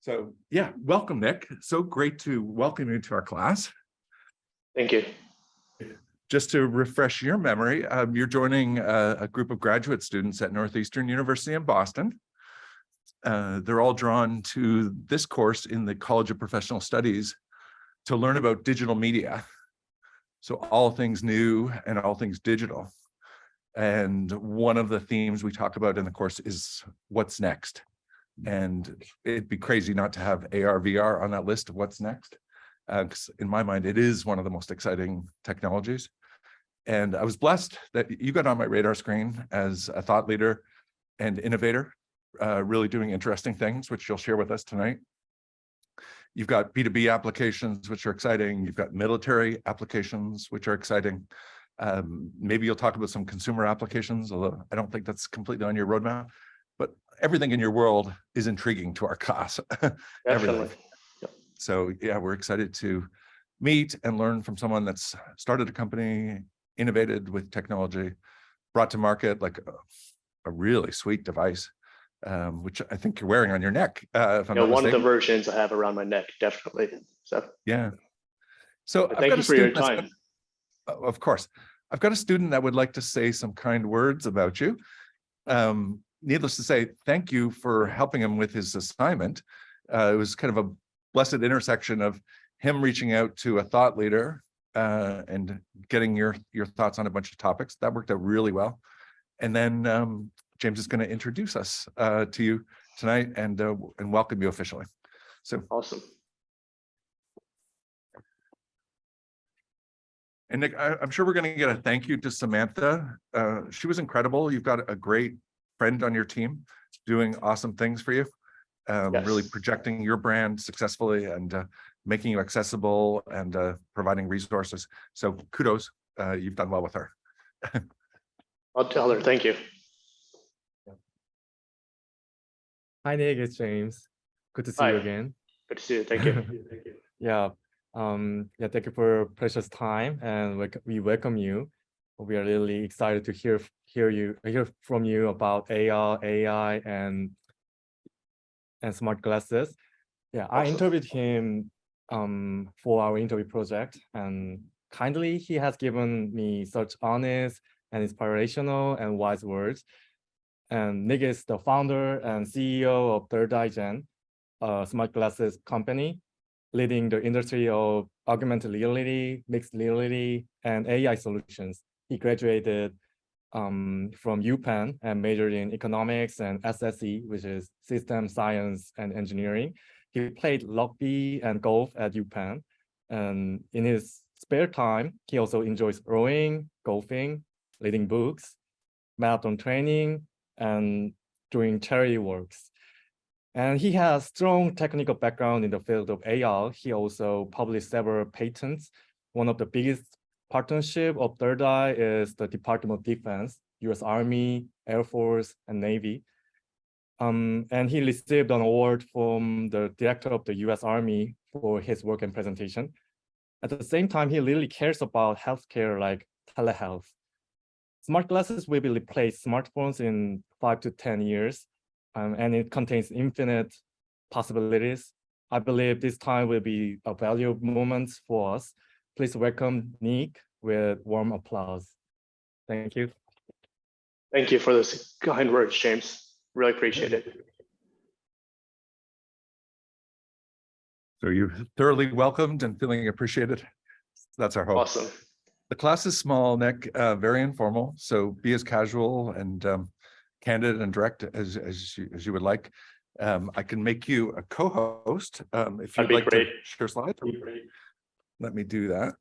So yeah, welcome, Nick. So great to welcome you to our class. Thank you. Just to refresh your memory, you're joining a group of graduate students at Northeastern University in Boston. They're all drawn to this course in the College of Professional Studies to learn about digital media. So all things new and all things digital. And one of the themes we talk about in the course is what's next. And it'd be crazy not to have AR, VR on that list of what's next. Because in my mind, it is one of the most exciting technologies. And I was blessed that you got on my radar screen as a thought leader and innovator, really doing interesting things, which you'll share with us tonight. You've got B2B applications, which are exciting. You've got military applications, which are exciting. Maybe you'll talk about some consumer applications, although I don't think that's completely on your roadmap. But everything in your world is intriguing to our class. Definitely. Yep. So yeah, we're excited to meet and learn from someone that's started a company, innovated with technology, brought to market like a really sweet device, which I think you're wearing on your neck. If I'm not one of mistaken. the versions I have around my neck, definitely. So yeah. So thank you for your time. Of course, I've got a student that would like to say some kind words about you. Needless to say, thank you for helping him with his assignment. It was kind of a blessed intersection of him reaching out to a thought leader and getting your thoughts on a bunch of topics. That worked out really well. And then James is going to introduce us to you tonight and welcome you officially. So awesome. And Nick, I'm sure we're going to get a thank you to Samantha. She was incredible. You've got a great friend on your team doing awesome things for you, Yes. really projecting your brand successfully and making you accessible and providing resources. So kudos, you've done well with her. I'll tell her, thank you. Hi, Nick, it's James. Good to see you again. Good to see you, thank you. Yeah, thank you for your precious time, and we welcome you. We are really excited to hear from you about AR, AI, and smart glasses. Yeah, I interviewed him for our interview project, and kindly he has given me such honest and inspirational and wise words. And Nick is the founder and CEO of ThirdEye Gen, a smart glasses company, leading the industry of augmented reality, mixed reality, and AI solutions. He graduated from UPenn and majored in economics and SSE, which is system science and engineering. He played rugby and golf at UPenn. And in his spare time, he also enjoys rowing, golfing, reading books, marathon training, and doing charity works. And he has strong technical background in the field of AR. He also published several patents. One of the biggest partnership of ThirdEye is the Department of Defense, US Army, Air Force, and Navy. And he received an award from the director of the US Army for his work and presentation. At the same time, he really cares about healthcare like telehealth. Smart glasses will be replace smartphones in 5 to 10 years, and it contains infinite possibilities. I believe this time will be a valuable moment for us. Please welcome Nick with warm applause. Thank you. Thank you for those kind words, James. Really appreciate it. So you're thoroughly welcomed and feeling appreciated. That's our hope. Awesome. The class is small, Nick, very informal. So be as casual and candid and direct as you would like. I can make you a co-host if you'd like to share slides. Let me do that.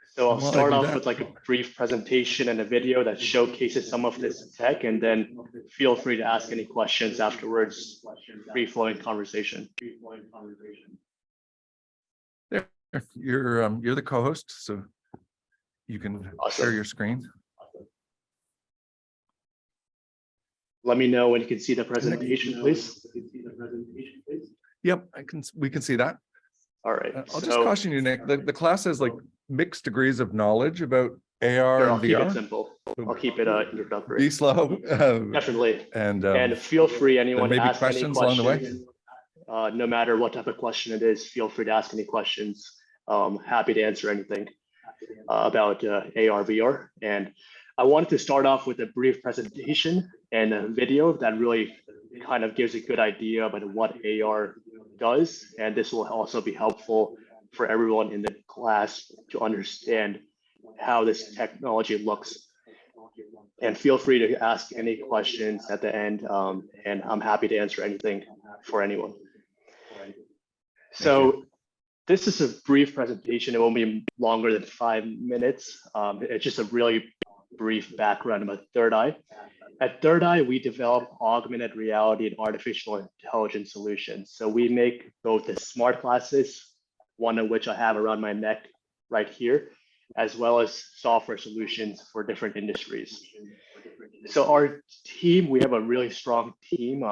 So I'll start off with like a brief presentation and a video that showcases some of this tech, and then feel free to ask any questions afterwards. Free-flowing conversation. There, you're the co-host, so you can share your screen. Let me know when you can see the presentation, please. Yep, we can see that. All right. I'll just caution you, Nick. The class has like mixed degrees of knowledge about AR and VR. I'll keep it simple. I'll keep it introductory. Be slow. Definitely. And Feel free, anyone, to maybe ask any questions along the way. questions. No matter what type of question it is, feel free to ask any questions. Happy to answer anything about AR, VR. And I wanted to start off with a brief presentation and a video that really kind of gives a good idea about what AR does. And this will also be helpful for everyone in the class to understand how this technology looks. And feel free to ask any questions at the end, and I'm happy to answer anything for anyone. So this is a brief presentation. It won't be longer than 5 minutes. It's just a really brief background about ThirdEye. At ThirdEye, we develop augmented reality and artificial intelligence solutions. So we make both the smart glasses, one of which I have around my neck right here, as well as software solutions for different industries. So our team, we have a really strong team.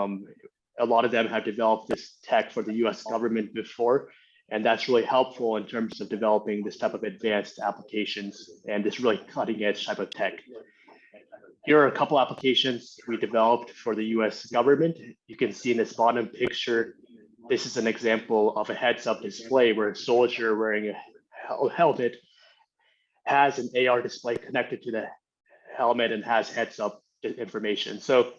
A lot of them have developed this tech for the US government before, and that's really helpful in terms of developing this type of advanced applications and this really cutting edge type of tech. Here are a couple applications we developed for the US government. You can see in this bottom picture, this is an example of a heads-up display where a soldier wearing a helmet has an AR display connected to the helmet and has heads-up information. So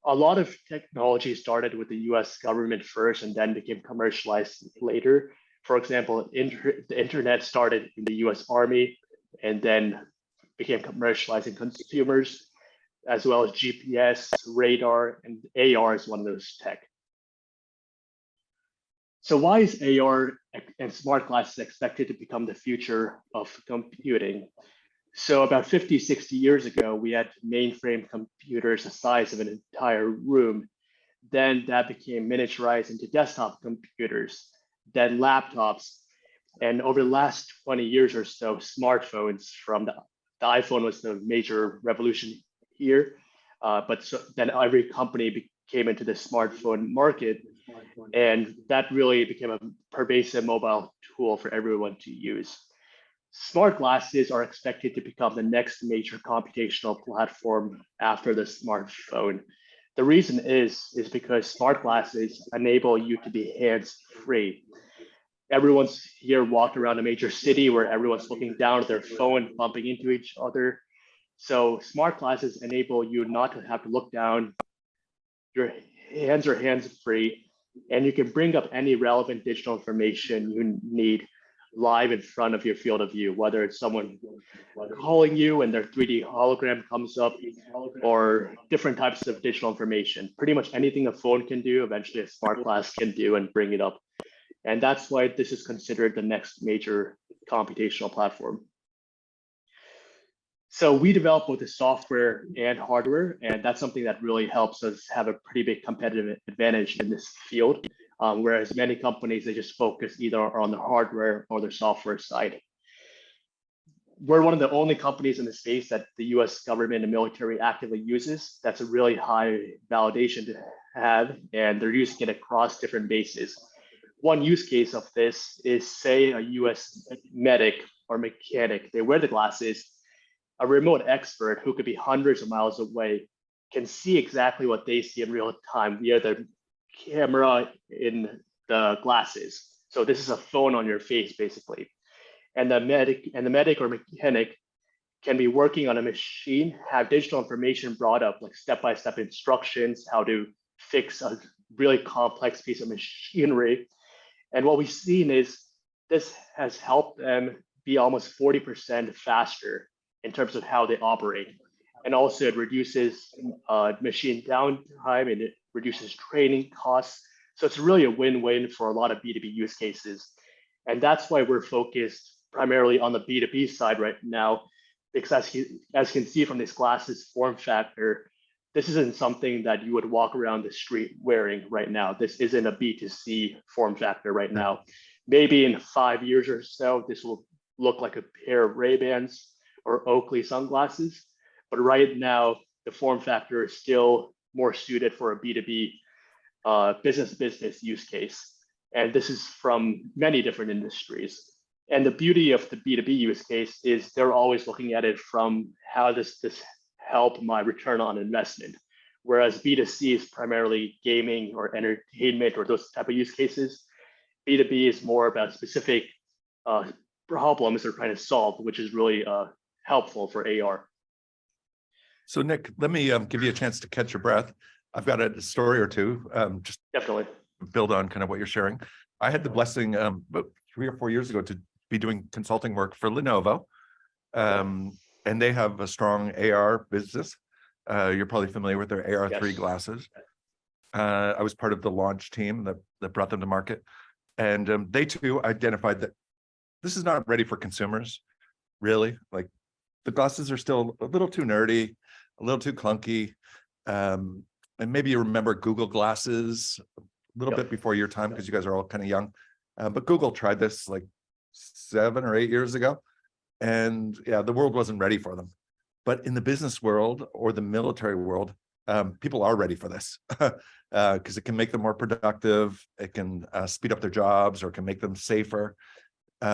a lot of technology started with the US government first and then became commercialized later. For example, the internet started in the US Army and then became commercialized in consumers, as well as GPS, radar, and AR is one of those tech. So why is AR and smart glasses expected to become the future of computing? So about 50, 60 years ago, we had mainframe computers the size of an entire room. Then that became miniaturized into desktop computers, then laptops. And over the last 20 years or so, smartphones from the iPhone was the major revolution here. Then every company came into the smartphone market, and that really became a pervasive mobile tool for everyone to use. Smart glasses are expected to become the next major computational platform after the smartphone. The reason is because smart glasses enable you to be hands-free. Everyone's here walked around a major city where everyone's looking down at their phone, bumping into each other. So smart glasses enable you not to have to look down. Your hands are hands-free, and you can bring up any relevant digital information you need live in front of your field of view, whether it's someone calling you and their 3D hologram comes up, or different types of digital information. Pretty much anything a phone can do, eventually a smart glass can do and bring it up. And that's why this is considered the next major computational platform. So we develop both the software and hardware, and that's something that really helps us have a pretty big competitive advantage in this field. Whereas many companies, they just focus either on the hardware or the software side. We're one of the only companies in the space that the US government and military actively uses. That's a really high validation to have, and they're using it across different bases. One use case of this is, say, a US medic or mechanic, they wear the glasses, a remote expert who could be hundreds of miles away can see exactly what they see in real time via the camera in the glasses. So this is a phone on your face, basically. And the medic or mechanic can be working on a machine, have digital information brought up, like step-by-step instructions, how to fix a really complex piece of machinery. And what we've seen is this has helped them be almost 40% faster in terms of how they operate. And also it reduces machine downtime and it reduces training costs. So it's really a win-win for a lot of B2B use cases. And that's why we're focused primarily on the B2B side right now, because as you can see from this glasses form factor, this isn't something that you would walk around the street wearing right now. This isn't a B2C form factor right now. Maybe in 5 years or so, this will look like a pair of Ray-Bans or Oakley sunglasses. But right now, the form factor is still more suited for a B2B business use case. And this is from many different industries. And the beauty of the B2B use case is they're always looking at it from how this help my return on investment. Whereas B2C is primarily gaming or entertainment or those type of use cases. B2B is more about specific problems they're trying to solve, which is really helpful for AR. So Nick, let me give you a chance to catch your breath. I've got a story or two, just Definitely. build on kind of what you're sharing. I had the blessing about 3 or 4 years ago to be doing consulting work for Lenovo. And they have a strong AR business. You're probably familiar with their AR3 glasses. I was part of the launch team that brought them to market. And they too identified that this is not ready for consumers, really. Like the glasses are still a little too nerdy, a little too clunky. And maybe you remember Google glasses a little bit before your time, because you guys are all kind of young. But Google tried this like 7 or 8 years ago. And yeah, the world wasn't ready for them. But in the business world or the military world, people are ready for this because it can make them more productive. It can speed up their jobs, or it can make them safer.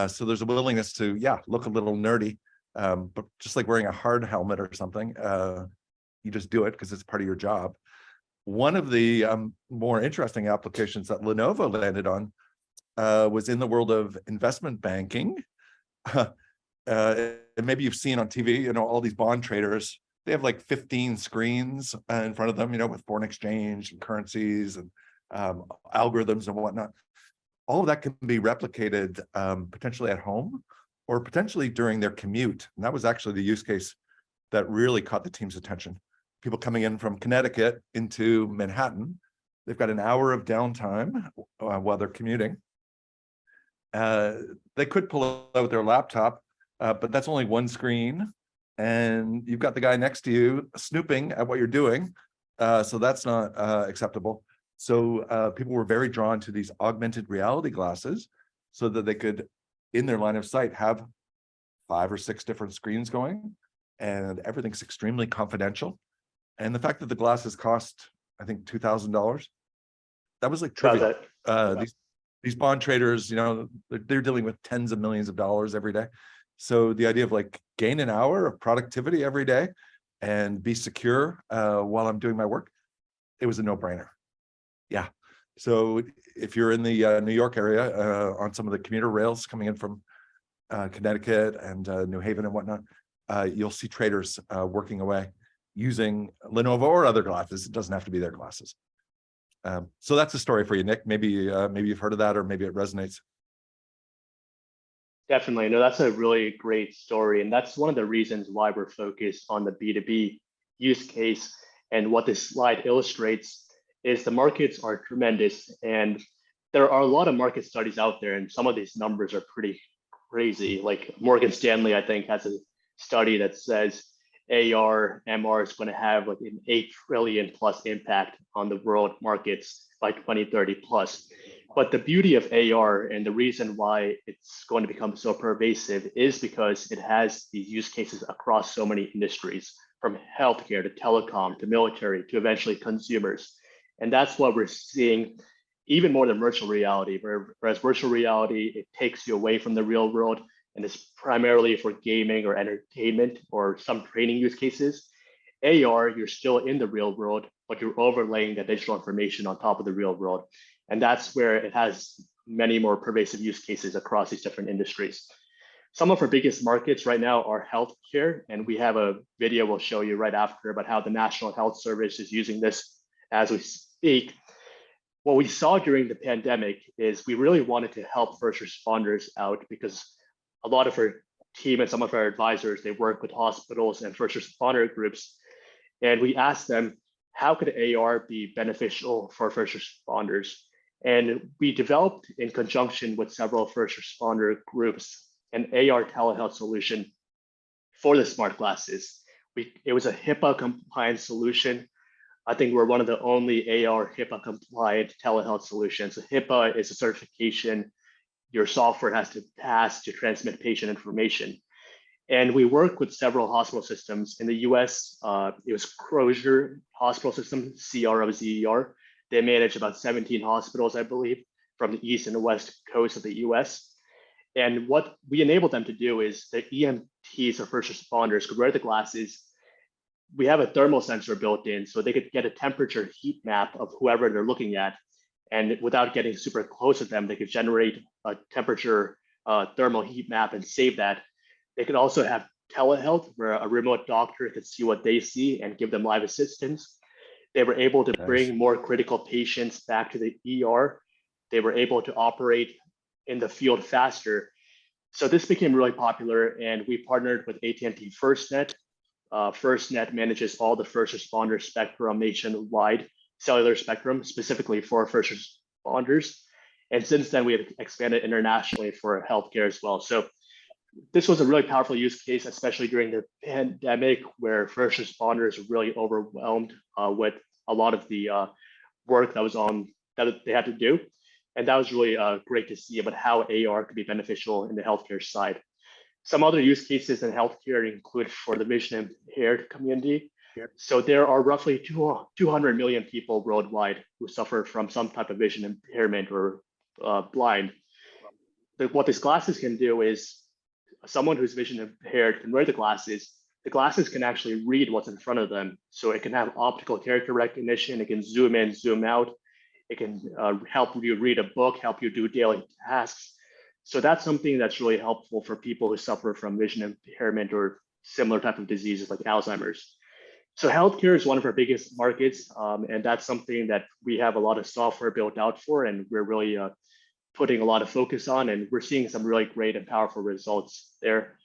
So there's a willingness to, look a little nerdy, but just like wearing a hard helmet or something, you just do it because it's part of your job. One of the more interesting applications that Lenovo landed on was in the world of investment banking. And maybe you've seen on TV, all these bond traders, they have like 15 screens in front of them, with foreign exchange and currencies and algorithms and whatnot. All of that can be replicated potentially at home or potentially during their commute. And that was actually the use case that really caught the team's attention. People coming in from Connecticut into Manhattan, they've got an hour of downtime while they're commuting. They could pull out their laptop, but that's only one screen, and you've got the guy next to you snooping at what you're doing. So that's not acceptable. So people were very drawn to these augmented reality glasses so that they could, in their line of sight, have 5 or 6 different screens going, and everything's extremely confidential. And the fact that the glasses cost, I think, $2,000, that was like trivial. These bond traders, they're dealing with tens of millions of dollars every day. So the idea of like gain an hour of productivity every day and be secure while I'm doing my work, it was a no-brainer. Yeah. So if you're in the New York area on some of the commuter rails coming in from Connecticut and New Haven and whatnot, you'll see traders working away using Lenovo or other glasses. It doesn't have to be their glasses. So that's a story for you, Nick. Maybe you've heard of that, or maybe it resonates. Definitely. No, that's a really great story. And that's one of the reasons why we're focused on the B2B use case. And what this slide illustrates is the markets are tremendous. And there are a lot of market studies out there, and some of these numbers are pretty crazy. Like Morgan Stanley, I think, has a study that says AR, MR is going to have like an 8 trillion plus impact on the world markets by 2030 plus. But the beauty of AR and the reason why it's going to become so pervasive is because it has these use cases across so many industries, from healthcare to telecom to military to eventually consumers. And that's what we're seeing even more than virtual reality, whereas virtual reality, it takes you away from the real world and it's primarily for gaming or entertainment or some training use cases. AR, you're still in the real world, but you're overlaying the digital information on top of the real world. And that's where it has many more pervasive use cases across these different industries. Some of our biggest markets right now are healthcare, and we have a video we'll show you right after about how the National Health Service is using this as we speak. What we saw during the pandemic is we really wanted to help first responders out, because a lot of our team and some of our advisors, they work with hospitals and first responder groups. And we asked them, how could AR be beneficial for first responders? And we developed, in conjunction with several first responder groups, an AR telehealth solution for the smart glasses. It was a HIPAA compliant solution. I think we're one of the only AR HIPAA compliant telehealth solutions. So HIPAA is a certification your software has to pass to transmit patient information. And we work with several hospital systems in the US. It was Crozier Hospital System, CROZER. They manage about 17 hospitals, I believe, from the east and the west coast of the US. And what we enabled them to do is the EMTs or first responders could wear the glasses. we have a thermal sensor built in, so they could get a temperature heat map of whoever they're looking at. And without getting super close to them, they could generate a temperature thermal heat map and save that. They could also have telehealth, where a remote doctor could see what they see and give them live assistance. They were able to bring more critical patients back to the ER. They were able to operate in the field faster. So this became really popular, and we partnered with AT&T FirstNet. FirstNet manages all the first responder spectrum nationwide, cellular spectrum, specifically for first responders. And since then, we have expanded internationally for healthcare as well. So this was a really powerful use case, especially during the pandemic, where first responders were really overwhelmed with a lot of the work that they had to do. And that was really great to see about how AR could be beneficial in the healthcare side. Some other use cases in healthcare include for the vision impaired community. So there are roughly 200 million people worldwide who suffer from some type of vision impairment or blind. But what these glasses can do is someone who's vision impaired can wear the glasses. The glasses can actually read what's in front of them. So it can have optical character recognition. It can zoom in, zoom out. It can help you read a book, help you do daily tasks. So that's something that's really helpful for people who suffer from vision impairment or similar type of diseases like Alzheimer's. So healthcare is one of our biggest markets, and that's something that we have a lot of software built out for, and we're really putting a lot of focus on, and we're seeing some really great and powerful results there.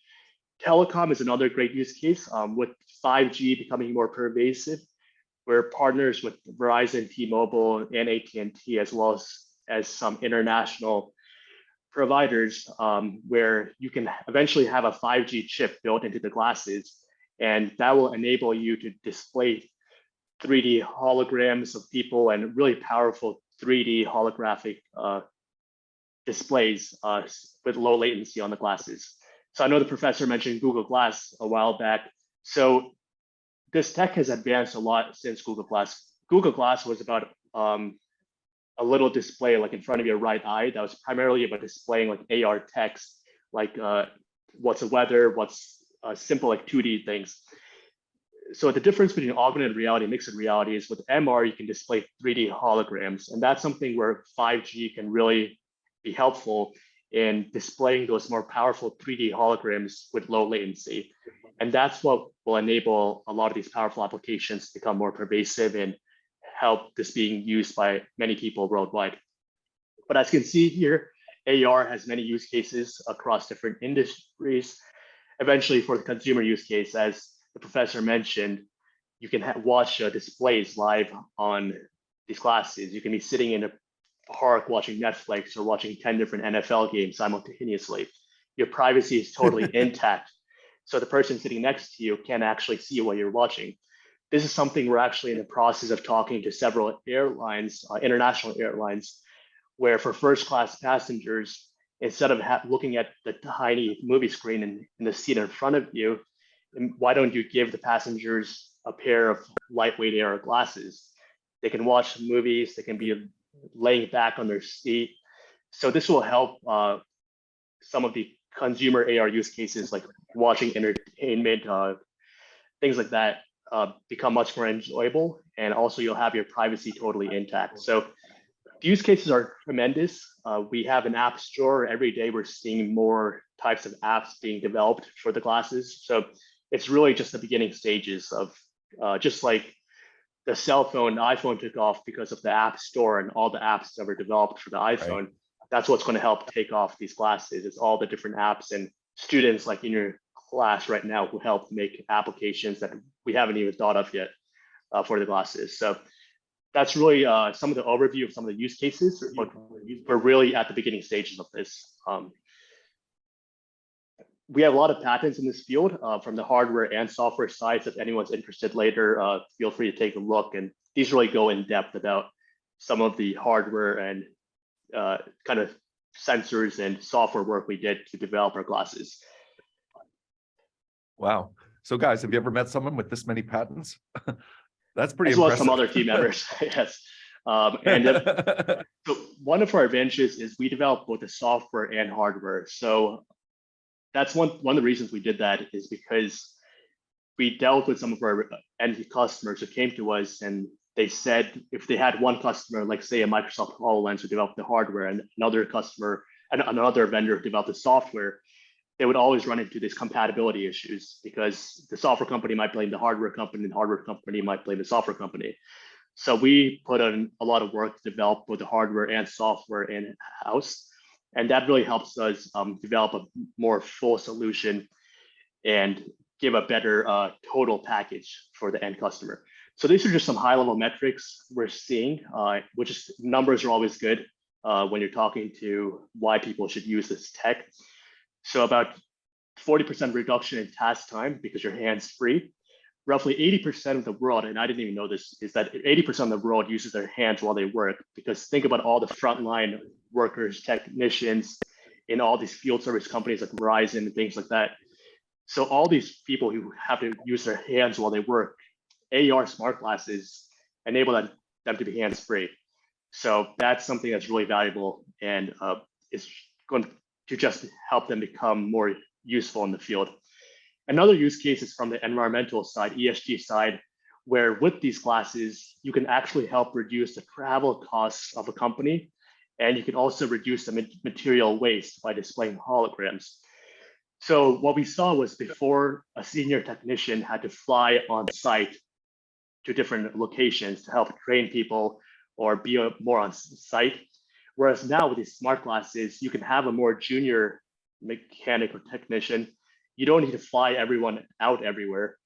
Telecom is another great use case. With 5G becoming more pervasive, we're partners with Verizon, T-Mobile, and AT&T, as well as some international providers where you can eventually have a 5G chip built into the glasses, and that will enable you to display 3D holograms of people and really powerful 3D holographic displays with low latency on the glasses. So I know the professor mentioned Google Glass a while back. So this tech has advanced a lot since Google Glass. Google Glass was about a little display like in front of your right eye that was primarily about displaying like AR text, like what's the weather, what's simple like 2D things. So the difference between augmented reality and mixed reality is with MR, you can display 3D holograms. And that's something where 5G can really be helpful in displaying those more powerful 3D holograms with low latency. And that's what will enable a lot of these powerful applications to become more pervasive and help this being used by many people worldwide. But as you can see here, AR has many use cases across different industries. Eventually, for the consumer use case, as the professor mentioned, you can watch displays live on these glasses. You can be sitting in a park watching Netflix or watching 10 different NFL games simultaneously. Your privacy is totally intact. So the person sitting next to you can actually see what you're watching. This is something we're actually in the process of talking to several airlines, international airlines, where for first class passengers, instead of looking at the tiny movie screen in the seat in front of you, why don't you give the passengers a pair of lightweight AR glasses? They can watch movies, they can be laying back on their seat. So this will help some of the consumer AR use cases like watching entertainment, things like that become much more enjoyable. And also you'll have your privacy totally intact. So the use cases are tremendous. We have an app store. Every day we're seeing more types of apps being developed for the glasses. So it's really just the beginning stages of just like the cell phone, the iPhone took off because of the app store and all the apps that were developed for the iPhone. Right. That's what's going to help take off these glasses. It's all the different apps and students like in your class right now who help make applications that we haven't even thought of yet for the glasses. So that's really some of the overview of some of the use cases, but we're really at the beginning stages of this. We have a lot of patents in this field from the hardware and software sides. If anyone's interested later, feel free to take a look. And these really go in depth about some of the hardware and kind of sensors and software work we did to develop our glasses. Wow. So guys, have you ever met someone with this many patents? That's pretty impressive. As well as some other team members, yes. So one of our advantages is we develop both the software and hardware. So that's one of the reasons we did that is because we dealt with some of our end customers who came to us, and they said if they had one customer, like say a Microsoft HoloLens, who developed the hardware, and another customer and another vendor developed the software, they would always run into these compatibility issues because the software company might blame the hardware company, and the hardware company might blame the software company. So we put in a lot of work to develop both the hardware and software in-house, and that really helps us develop a more full solution and give a better total package for the end customer. So these are just some high-level metrics we're seeing, which is numbers are always good when you're talking to why people should use this tech. So about 40% reduction in task time because your hands free. Roughly 80% of the world, and I didn't even know this, is that 80% of the world uses their hands while they work. Because think about all the frontline workers, technicians in all these field service companies like Verizon and things like that. So all these people who have to use their hands while they work, AR smart glasses enable them to be hands-free. So that's something that's really valuable, and it's going to just help them become more useful in the field. Another use case is from the environmental side, ESG side, where with these glasses, you can actually help reduce the travel costs of a company, and you can also reduce the material waste by displaying holograms. So what we saw was before, a senior technician had to fly on site to different locations to help train people or be more on site. Whereas now with these smart glasses, you can have a more junior mechanic or technician. You don't need to fly everyone out everywhere.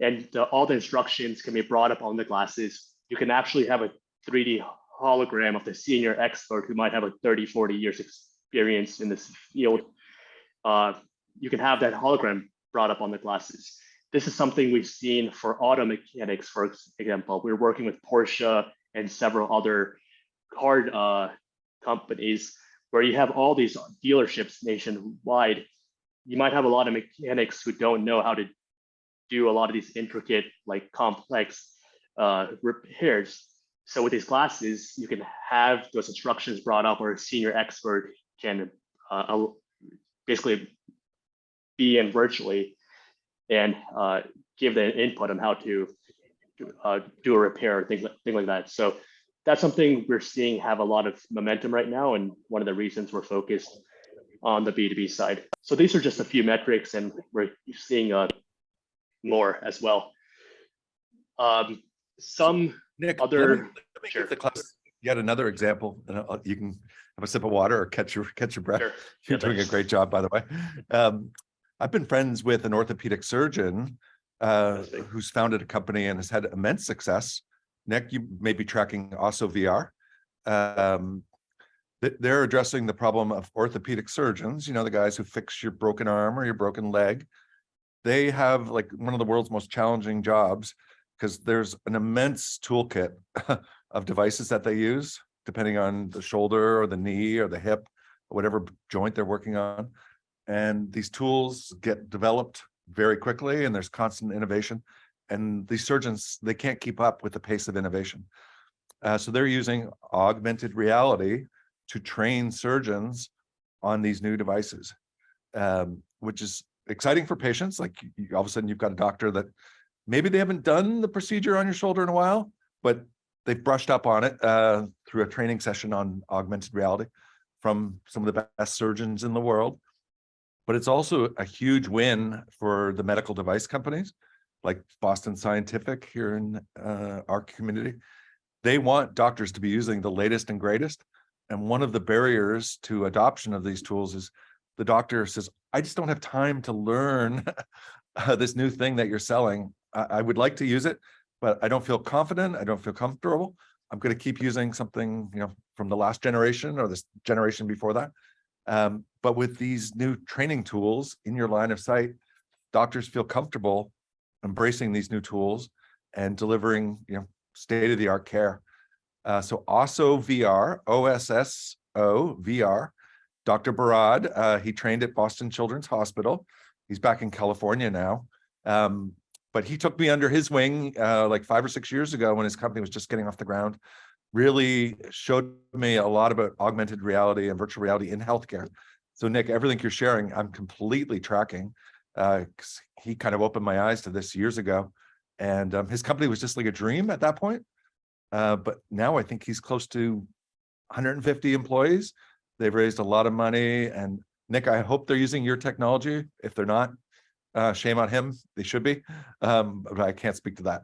And all the instructions can be brought up on the glasses. You can actually have a 3D hologram of the senior expert who might have a 30, 40 years experience in this field. You can have that hologram brought up on the glasses. This is something we've seen for auto mechanics, for example. We're working with Porsche and several other car companies where you have all these dealerships nationwide. You might have a lot of mechanics who don't know how to do a lot of these intricate, like complex repairs. So with these glasses, you can have those instructions brought up, or a senior expert can basically be in virtually and give the input on how to do a repair, things like that. So that's something we're seeing have a lot of momentum right now, and one of the reasons we're focused on the B2B side. So these are just a few metrics, and we're seeing more as well. Some Nick, other, let me sure. give the class yet another example, and you can have a sip of water or catch your breath. Sure. You're doing a great job, by the way. I've been friends with an orthopedic surgeon who's founded a company and has had immense success. Nick, you may be tracking also VR. They're addressing the problem of orthopedic surgeons, you know, the guys who fix your broken arm or your broken leg. They have like one of the world's most challenging jobs because there's an immense toolkit of devices that they use, depending on the shoulder or the knee or the hip, or whatever joint they're working on. And these tools get developed very quickly, and there's constant innovation. And these surgeons, they can't keep up with the pace of innovation. So they're using augmented reality to train surgeons on these new devices, which is exciting for patients. Like all of a sudden you've got a doctor that maybe they haven't done the procedure on your shoulder in a while, but they've brushed up on it through a training session on augmented reality from some of the best surgeons in the world. But it's also a huge win for the medical device companies like Boston Scientific here in our community. They want doctors to be using the latest and greatest. And one of the barriers to adoption of these tools is the doctor says, I just don't have time to learn this new thing that you're selling. I would like to use it, but I don't feel confident. I don't feel comfortable. I'm going to keep using something, you know, from the last generation or this generation before that. But with these new training tools in your line of sight, doctors feel comfortable embracing these new tools and delivering, you know, state-of-the-art care. So OSSO VR, OSSO VR, Dr. Barad, he trained at Boston Children's Hospital. He's back in California now. But he took me under his wing like 5 or 6 years ago when his company was just getting off the ground. Really showed me a lot about augmented reality and virtual reality in healthcare. So Nick, everything you're sharing, I'm completely tracking. 'cause he kind of opened my eyes to this years ago. And his company was just like a dream at that point. But now I think he's close to 150 employees. They've raised a lot of money. And Nick, I hope they're using your technology. If they're not, shame on him. They should be. But I can't speak to that.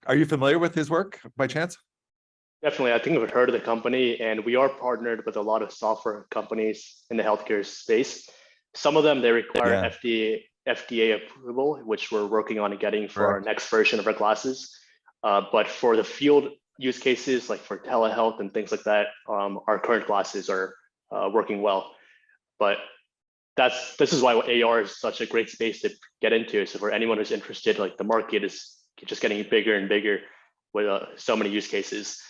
Are you familiar with his work by chance? Definitely. I think I've heard of the company, and we are partnered with a lot of software companies in the healthcare space. Some of them, they require FDA approval, which we're working on getting for our next version of our glasses. But for the field use cases, like for telehealth and things like that, our current glasses are working well. But this is why AR is such a great space to get into. So for anyone who's interested, like the market is just getting bigger and bigger with so many use cases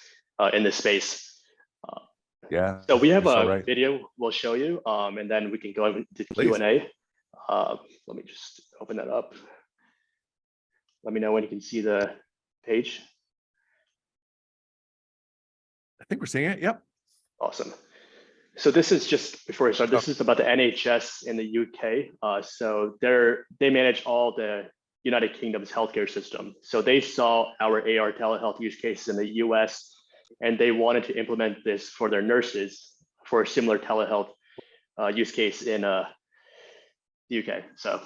in this space. Yeah. So we have a video we'll show you, and then we can go into the Q&A. Let me just open that up. Let me know when you can see the page. I think we're seeing it. Yep. Awesome. So this is just before we start. This is about the NHS in the UK. So they manage all the United Kingdom's healthcare system. So they saw our AR telehealth use cases in the US, and they wanted to implement this for their nurses for a similar telehealth use case in the UK. So.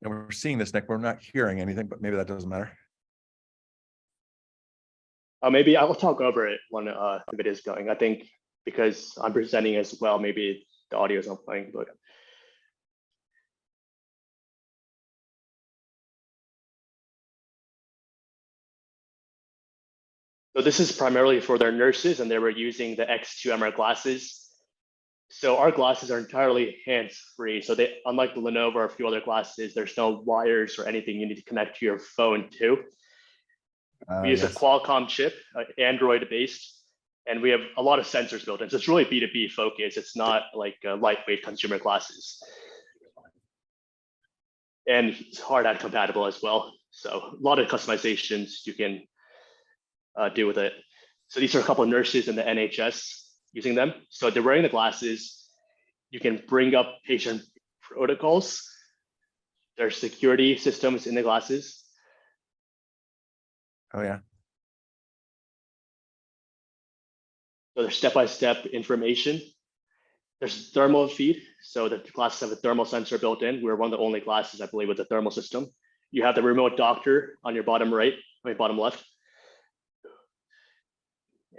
And we're seeing this, Nick. We're not hearing anything, but maybe that doesn't matter. Maybe I'll talk over it when the video is going. I think because I'm presenting as well, maybe the audio is not playing, but. So this is primarily for their nurses, and they were using the X2 MR glasses. So our glasses are entirely hands-free. So they, unlike the Lenovo or a few other glasses, there's no wires or anything you need to connect to your phone to. We use a Qualcomm chip, Android-based, and we have a lot of sensors built in. So it's really B2B focused. It's not like lightweight consumer glasses. And it's hard hat compatible as well. So a lot of customizations you can do with it. So these are a couple of nurses in the NHS using them. So they're wearing the glasses. You can bring up patient protocols. There's security systems in the glasses. Oh, yeah. So there's step-by-step information. There's thermal feed. So the glasses have a thermal sensor built in. We're one of the only glasses, I believe, with a thermal system. You have the remote doctor on your bottom right, bottom left.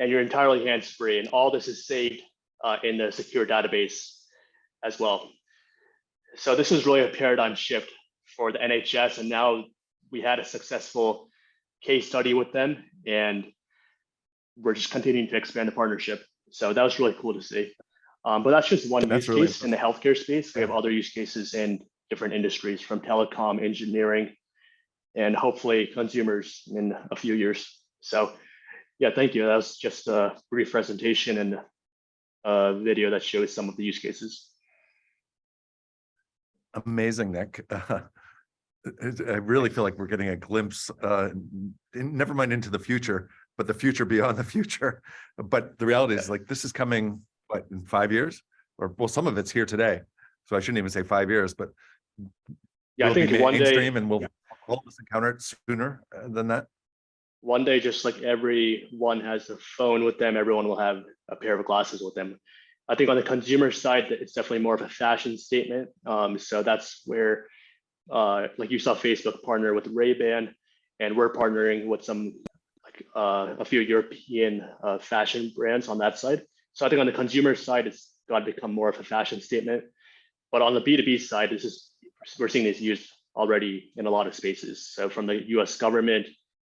And you're entirely hands-free. And all this is saved in the secure database as well. So this is really a paradigm shift for the NHS. And now we had a successful case study with them, and we're just continuing to expand the partnership. So that was really cool to see. But that's just one use case in the healthcare space. We have other use cases in different industries, from telecom, engineering, and hopefully consumers in a few years. So yeah, thank you. That was just a brief presentation and a video that shows some of the use cases. Amazing, Nick. I really feel like we're getting a glimpse, never mind into the future, but the future beyond the future. But the reality is, like, this is coming, what, in 5 years? Or, well, some of it's here today. So I shouldn't even say 5 years, but yeah, I think one day, and we'll all of us encounter it sooner than that. One day, just like everyone has a phone with them, everyone will have a pair of glasses with them. I think on the consumer side, it's definitely more of a fashion statement. So that's where, like you saw Facebook partner with Ray-Ban, and we're partnering with some, like a few European fashion brands on that side. So I think on the consumer side, it's got to become more of a fashion statement. But on the B2B side, we're seeing this used already in a lot of spaces. So from the US government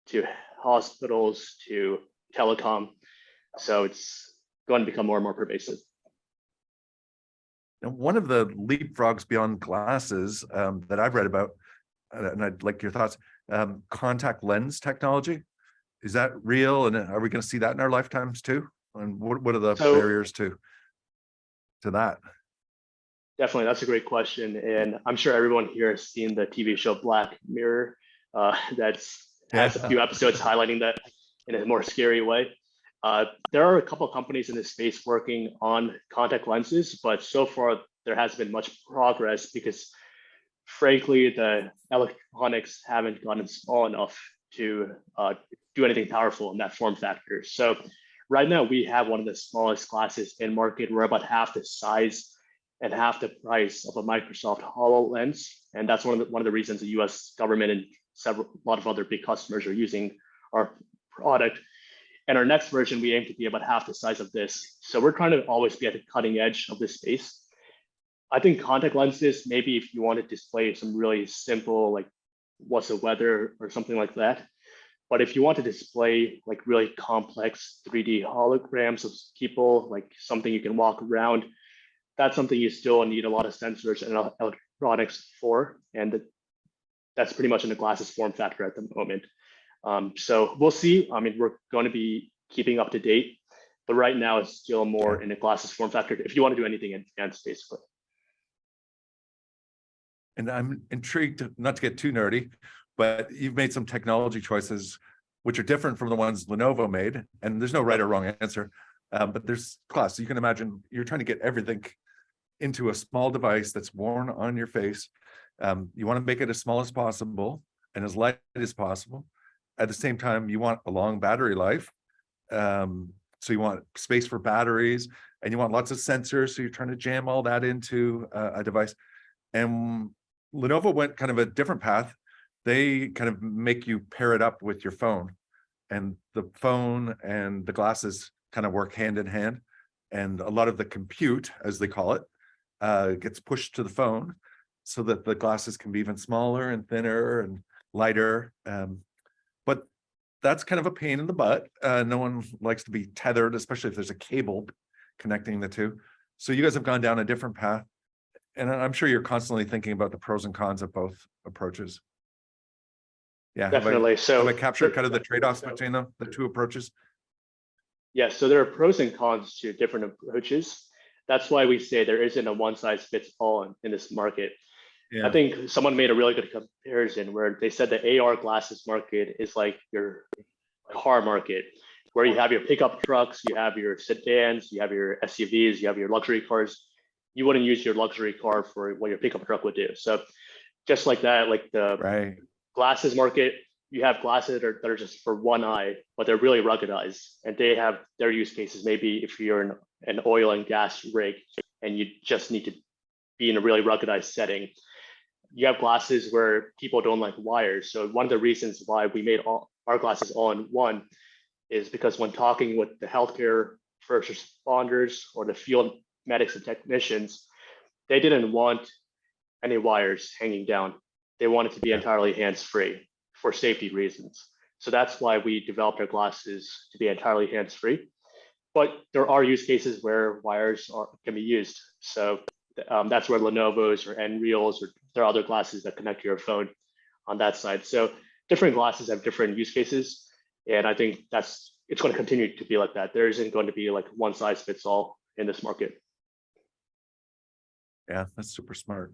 to hospitals to telecom. So it's going to become more and more pervasive. Now, one of the leapfrogs beyond glasses that I've read about, and I'd like your thoughts, contact lens technology. Is that real? And are we going to see that in our lifetimes too? And what are the barriers to that? Definitely, that's a great question. And I'm sure everyone here has seen the TV show Black Mirror. Has a few episodes highlighting that in a more scary way. There are a couple of companies in this space working on contact lenses, but so far there hasn't been much progress because frankly, the electronics haven't gotten small enough to do anything powerful in that form factor. So right now we have one of the smallest glasses in market. We're about half the size and half the price of a Microsoft HoloLens. And that's one of the reasons the US government and a lot of other big customers are using our product. And our next version, we aim to be about half the size of this. So we're trying to always be at the cutting edge of this space. I think contact lenses, maybe if you want to display some really simple, like what's the weather or something like that. But if you want to display like really complex 3D holograms of people, like something you can walk around, that's something you still need a lot of sensors and electronics for. And that's pretty much in the glasses form factor at the moment. So we'll see. I mean, we're going to be keeping up to date, but right now it's still more in the glasses form factor if you want to do anything advanced, basically. And I'm intrigued, not to get too nerdy, but you've made some technology choices which are different from the ones Lenovo made. And there's no right or wrong answer, but there's class. So you can imagine you're trying to get everything into a small device that's worn on your face. You want to make it as small as possible and as light as possible. At the same time, you want a long battery life. So you want space for batteries and you want lots of sensors. So you're trying to jam all that into a device. And Lenovo went kind of a different path. They kind of make you pair it up with your phone, and the phone and the glasses kind of work hand in hand. And a lot of the compute, as they call it, gets pushed to the phone so that the glasses can be even smaller and thinner and lighter. But that's kind of a pain in the butt. No one likes to be tethered, especially if there's a cable connecting the two. So you guys have gone down a different path. And I'm sure you're constantly thinking about the pros and cons of both approaches. Yeah, definitely. Have I captured kind of the trade-offs between the two approaches? Yeah, so there are pros and cons to different approaches. That's why we say there isn't a one size fits all in this market. Yeah. I think someone made a really good comparison where they said the AR glasses market is like your car market, where you have your pickup trucks, you have your sedans, you have your SUVs, you have your luxury cars. You wouldn't use your luxury car for what your pickup truck would do. So just like that, like the glasses market, you have glasses that are just for one eye, but they're really ruggedized, and they have their use cases. Maybe if you're in an oil and gas rig and you just need to be in a really ruggedized setting. You have glasses where people don't like wires. So one of the reasons why we made all our glasses all in one is because when talking with the healthcare first responders or the field medics and technicians, they didn't want any wires hanging down. They wanted to be entirely hands-free for safety reasons. So that's why we developed our glasses to be entirely hands-free. But there are use cases where wires can be used. So that's where Lenovo's or Nreal's or there are other glasses that connect to your phone on that side. So different glasses have different use cases. And I think it's going to continue to be like that. There isn't going to be like one size fits all in this market. Yeah, that's super smart.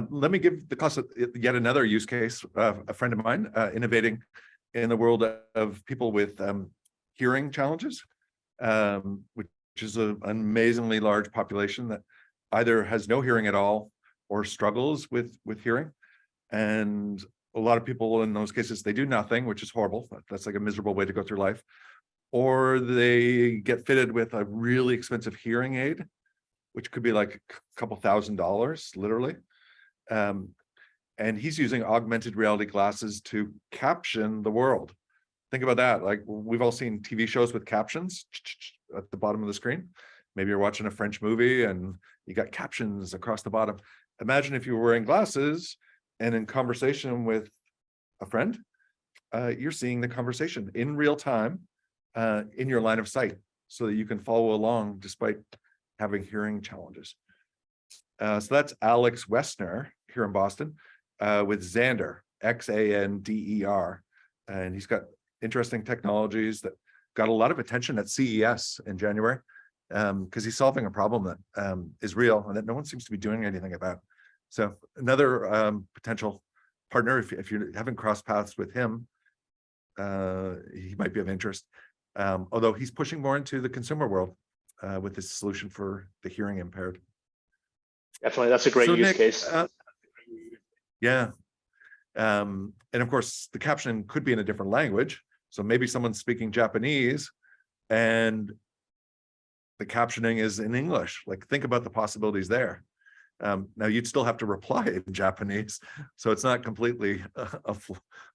Let me give the class yet another use case. A friend of mine innovating in the world of people with hearing challenges, which is an amazingly large population that either has no hearing at all or struggles with hearing. And a lot of people in those cases, they do nothing, which is horrible. That's like a miserable way to go through life. Or they get fitted with a really expensive hearing aid, which could be like a couple $1,000s, literally. And he's using augmented reality glasses to caption the world. Think about that. Like we've all seen TV shows with captions at the bottom of the screen. Maybe you're watching a French movie and you got captions across the bottom. Imagine if you were wearing glasses and in conversation with a friend, you're seeing the conversation in real time in your line of sight so that you can follow along despite having hearing challenges. So that's Alex Wesner here in Boston with Xander, Xander. And he's got interesting technologies that got a lot of attention at CES in January because he's solving a problem that is real and that no one seems to be doing anything about. So another potential partner, if you haven't crossed paths with him, he might be of interest. although he's pushing more into the consumer world with his solution for the hearing impaired. Definitely, that's a great use Nick, case. Yeah. And of course, the captioning could be in a different language. So maybe someone's speaking Japanese and the captioning is in English. Like, think about the possibilities there. Now, you'd still have to reply in Japanese. So it's not completely a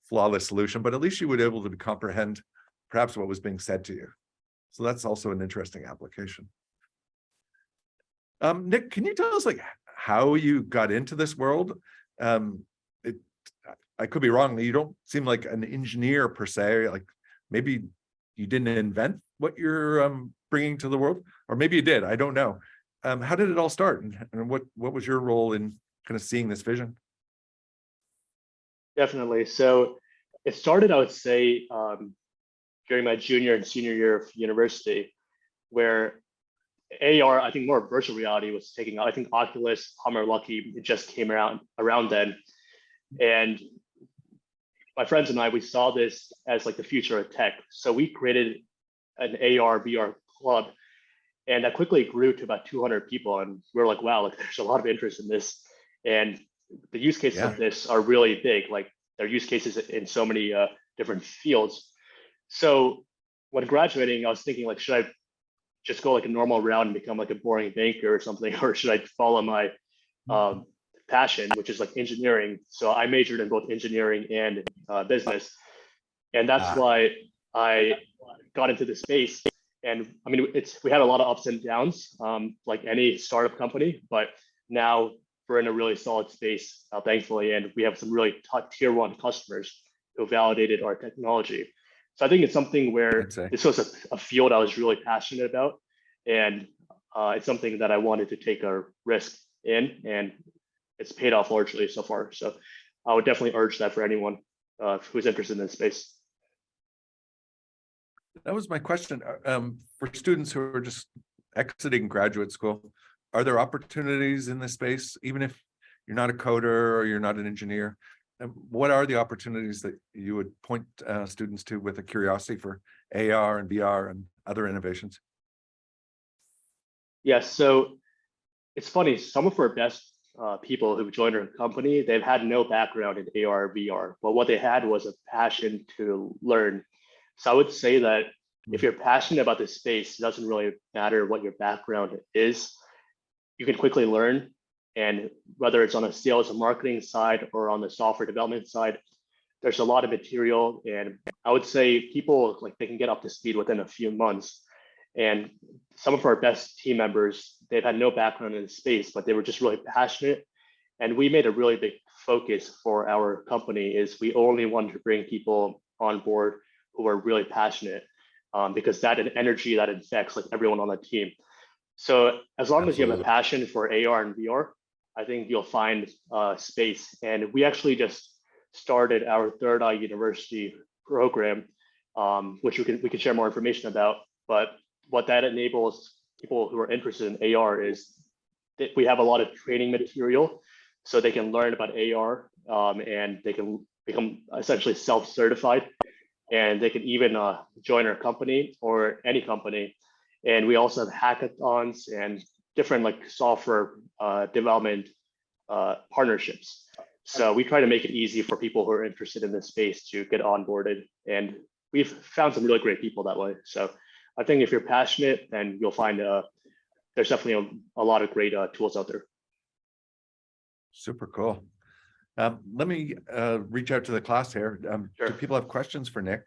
flawless solution, but at least you would be able to comprehend perhaps what was being said to you. So that's also an interesting application. Nick, can you tell us like how you got into this world? I could be wrong. You don't seem like an engineer per se. Like maybe you didn't invent what you're bringing to the world, or maybe you did. I don't know. How did it all start, and what was your role in kind of seeing this vision? Definitely. So it started, I would say, during my junior and senior year of university, where AR, I think more virtual reality was taking out. I think Oculus, Hummer Lucky, it just came around then. And my friends and I, we saw this as like the future of tech. So we created an AR, VR club, and that quickly grew to about 200 people. And we were like, wow, like there's a lot of interest in this. And the use cases of this are really big. Like there are use cases in so many different fields. So when graduating, I was thinking like, should I just go like a normal route and become like a boring banker or something, or should I follow my passion, which is like engineering? So I majored in both engineering and business, and that's why I got into the space. And I mean, we had a lot of ups and downs, like any startup company, but now we're in a really solid space, thankfully, and we have some really top tier 1 customers who validated our technology. So I think it's something where this was a field I was really passionate about, and it's something that I wanted to take a risk in, and it's paid off largely so far. So I would definitely urge that for anyone who's interested in this space. That was my question. For students who are just exiting graduate school, are there opportunities in this space, even if you're not a coder or you're not an engineer? What are the opportunities that you would point students to with a curiosity for AR and VR and other innovations? Yes, so it's funny, some of our best people who joined our company, they've had no background in AR or VR, but what they had was a passion to learn. So I would say that if you're passionate about this space, it doesn't really matter what your background is. You can quickly learn, and whether it's on a sales and marketing side or on the software development side, there's a lot of material, and I would say people like they can get up to speed within a few months. And some of our best team members, they've had no background in the space, but they were just really passionate. And we made a really big focus for our company is we only wanted to bring people on board who are really passionate, because that energy that infects like everyone on the team. So as long as you have a passion for AR and VR, I think you'll find space. And we actually just started our ThirdEye University program, which we can share more information about. But what that enables people who are interested in AR is that we have a lot of training material, so they can learn about AR, and they can become essentially self-certified, and they can even join our company or any company. And we also have hackathons and different like software development partnerships. So we try to make it easy for people who are interested in this space to get onboarded, and we've found some really great people that way. So I think if you're passionate, then you'll find there's definitely a lot of great tools out there. Super cool. Let me reach out to the class here. Sure. Do people have questions for Nick?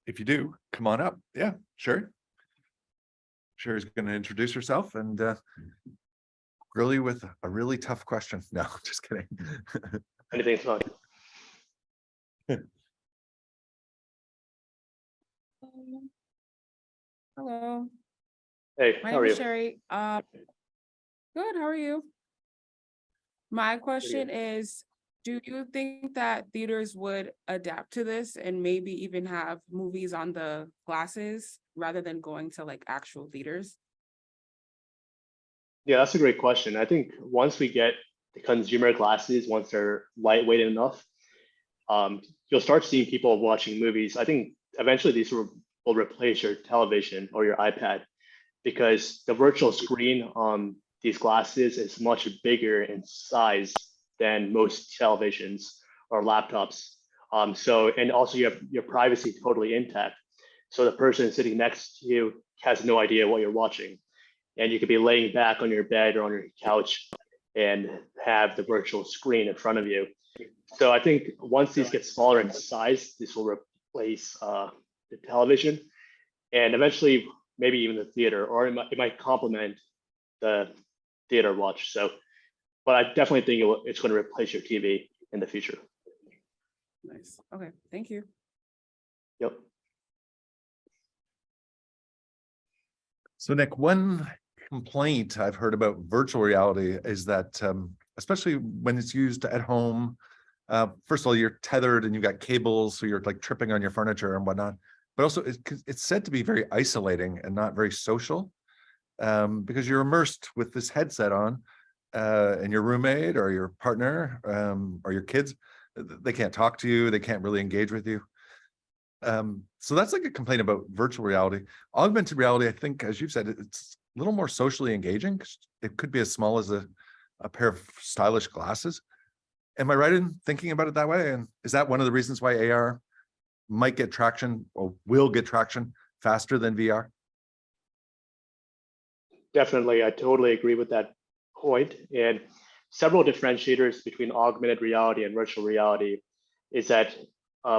If you do, come on up. Yeah, sure. Sherry's going to introduce herself and grill you with a really tough question. No, just kidding. Anything's fine. Hello. Hey, My how are name you? is Sherry. Good. How are you? My question is, do you think that theaters would adapt to this and maybe even have movies on the glasses rather than going to like actual theaters? Yeah, that's a great question. I think once we get the consumer glasses, once they're lightweight enough, you'll start seeing people watching movies. I think eventually these will replace your television or your iPad, because the virtual screen on these glasses is much bigger in size than most televisions or laptops. And also you have your privacy totally intact. So the person sitting next to you has no idea what you're watching. And you could be laying back on your bed or on your couch and have the virtual screen in front of you. So I think once these get smaller in size, this will replace the television, and eventually maybe even the theater, or it might complement the theater watch. So, but I definitely think it's going to replace your TV in the future. Nice. Okay, thank you. Yep. So Nick, one complaint I've heard about virtual reality is that, especially when it's used at home, first of all, you're tethered and you've got cables, so you're like tripping on your furniture and whatnot. But also it's said to be very isolating and not very social, because you're immersed with this headset on, and your roommate or your partner, or your kids, they can't talk to you, they can't really engage with you. So that's like a complaint about virtual reality. Augmented reality, I think, as you've said, it's a little more socially engaging. It could be as small as a pair of stylish glasses. Am I right in thinking about it that way? And is that one of the reasons why AR might get traction or will get traction faster than VR? Definitely, I totally agree with that point. And several differentiators between augmented reality and virtual reality is that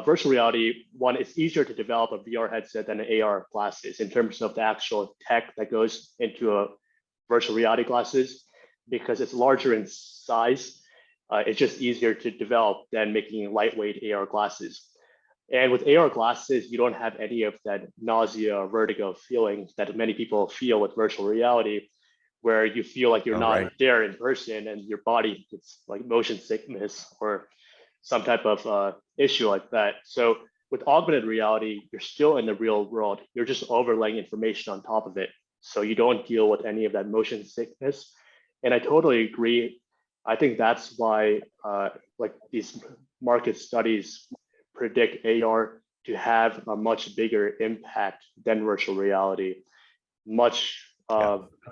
virtual reality, one, it's easier to develop a VR headset than an AR glasses in terms of the actual tech that goes into a virtual reality glasses, because it's larger in size. It's just easier to develop than making lightweight AR glasses. And with AR glasses, you don't have any of that nausea or vertigo feeling that many people feel with virtual reality, where you feel like you're not there in person and your body gets like motion sickness or some type of issue like that. So with augmented reality, you're still in the real world. You're just overlaying information on top of it. So you don't deal with any of that motion sickness. And I totally agree. I think that's why like these market studies predict AR to have a much bigger impact than virtual reality, much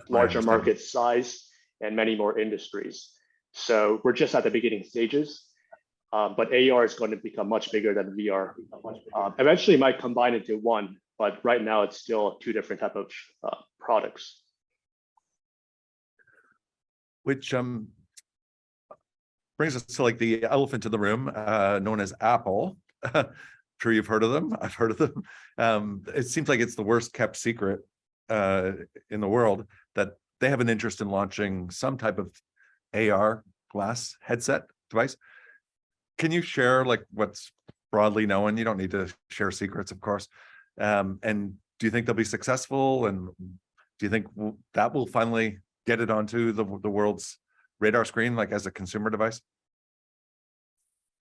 larger market size and many more industries. So we're just at the beginning stages, but AR is going to become much bigger than VR. Eventually it might combine into one, but right now it's still two different type of products. Which brings us to like the elephant in the room, known as Apple. Sure you've heard of them. I've heard of them. It seems like it's the worst kept secret in the world that they have an interest in launching some type of AR glass headset device. Can you share like what's broadly known? You don't need to share secrets, of course. And do you think they'll be successful? And do you think that will finally get it onto the world's radar screen, like as a consumer device?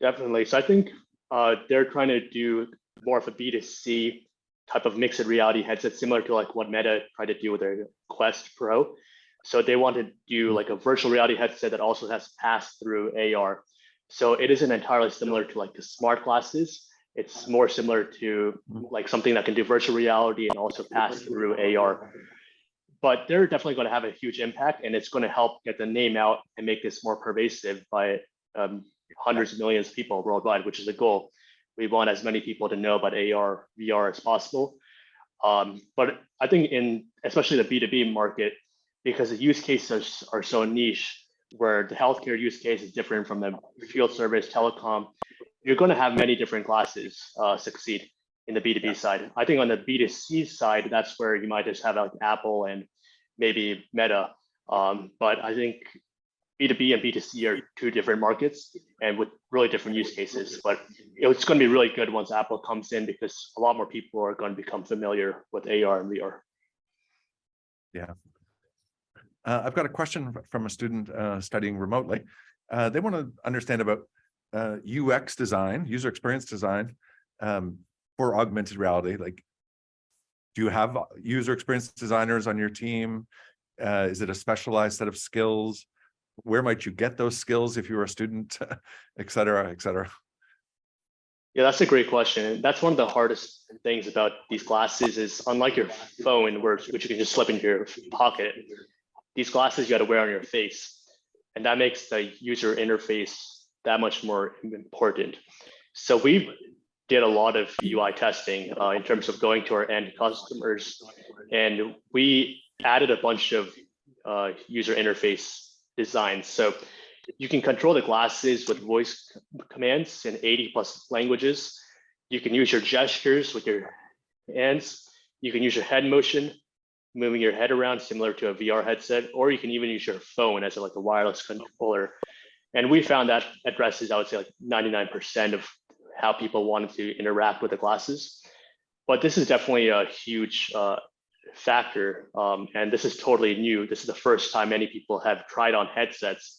Definitely. So I think they're trying to do more of a B2C type of mixed reality headset, similar to like what Meta tried to do with their Quest Pro. So they want to do like a virtual reality headset that also has pass-through AR. So it isn't entirely similar to like the smart glasses. It's more similar to like something that can do virtual reality and also pass through AR. But they're definitely going to have a huge impact, and it's going to help get the name out and make this more pervasive by hundreds of millions of people worldwide, which is the goal. We want as many people to know about AR, VR as possible. But I think in especially the B2B market, because the use cases are so niche, where the healthcare use case is different from the field service, telecom, you're going to have many different classes succeed in the B2B side. I think on the B2C side, that's where you might just have like Apple and maybe Meta. But I think B2B and B2C are two different markets and with really different use cases. But it's going to be really good once Apple comes in, because a lot more people are going to become familiar with AR and VR. Yeah. I've got a question from a student studying remotely. They want to understand about UX design, user experience design, for augmented reality. Like, do you have user experience designers on your team? Is it a specialized set of skills? Where might you get those skills if you were a student, et cetera, et cetera? Yeah, that's a great question. That's one of the hardest things about these glasses is unlike your phone, which you can just slip into your pocket, these glasses you got to wear on your face. And that makes the user interface that much more important. So we did a lot of UI testing in terms of going to our end customers, and we added a bunch of user interface designs. So you can control the glasses with voice commands in 80+ languages. You can use your gestures with your hands. You can use your head motion, moving your head around similar to a VR headset, or you can even use your phone as like a wireless controller. And we found that addresses, I would say, like 99% of how people wanted to interact with the glasses. But this is definitely a huge factor. And this is totally new. This is the first time many people have tried on headsets.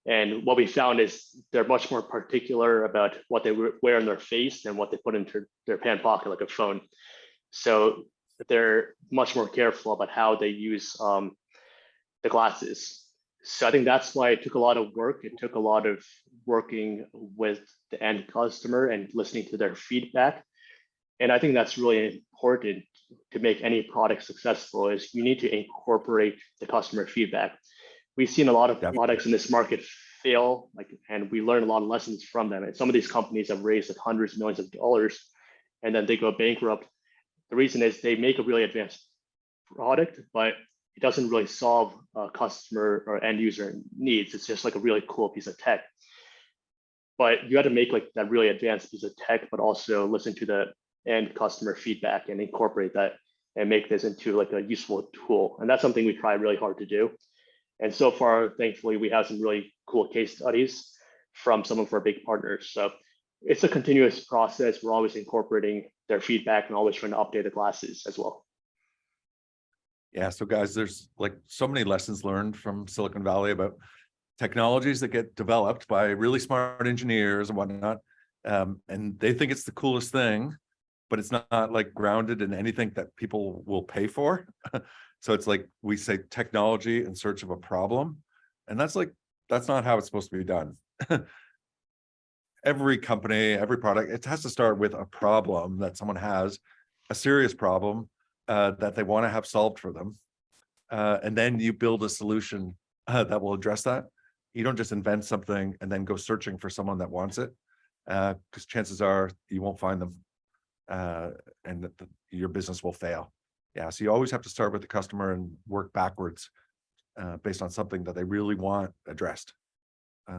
And what we found is they're much more particular about what they wear on their face than what they put into their pant pocket, like a phone. So they're much more careful about how they use the glasses. So I think that's why it took a lot of work. It took a lot of working with the end customer and listening to their feedback. And I think that's really important to make any product successful is you need to incorporate the customer feedback. We've seen a lot of products in this market fail, and we learned a lot of lessons from them. And some of these companies have raised like hundreds of millions of dollars, and then they go bankrupt. The reason is they make a really advanced product, but it doesn't really solve customer or end user needs. It's just like a really cool piece of tech. But you got to make like that really advanced piece of tech, but also listen to the end customer feedback and incorporate that and make this into like a useful tool. And that's something we try really hard to do. And so far, thankfully, we have some really cool case studies from some of our big partners. So it's a continuous process. We're always incorporating their feedback and always trying to update the glasses as well. Yeah, so guys, there's like so many lessons learned from Silicon Valley about technologies that get developed by really smart engineers and whatnot. And they think it's the coolest thing, but it's not like grounded in anything that people will pay for. So it's like we say technology in search of a problem. And that's not how it's supposed to be done. Every company, every product, it has to start with a problem that someone has, a serious problem that they want to have solved for them. And then you build a solution that will address that. You don't just invent something and then go searching for someone that wants it, because chances are you won't find them, and that your business will fail. Yeah, so you always have to start with the customer and work backwards based on something that they really want addressed.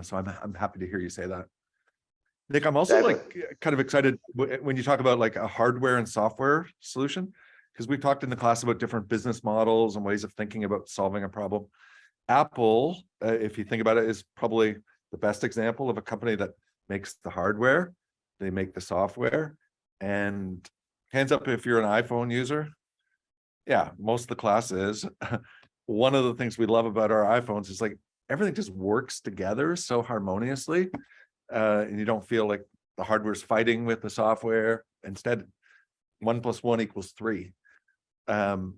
So I'm happy to hear you say that. Nick, I'm also like kind of excited when you talk about like a hardware and software solution, because we've talked in the class about different business models and ways of thinking about solving a problem. Apple, if you think about it, is probably the best example of a company that makes the hardware, they make the software, and hands up if you're an iPhone user. Yeah, most of the class is. One of the things we love about our iPhones is like everything just works together so harmoniously, and you don't feel like the hardware's fighting with the software. Instead, 1 + 1 = 3. And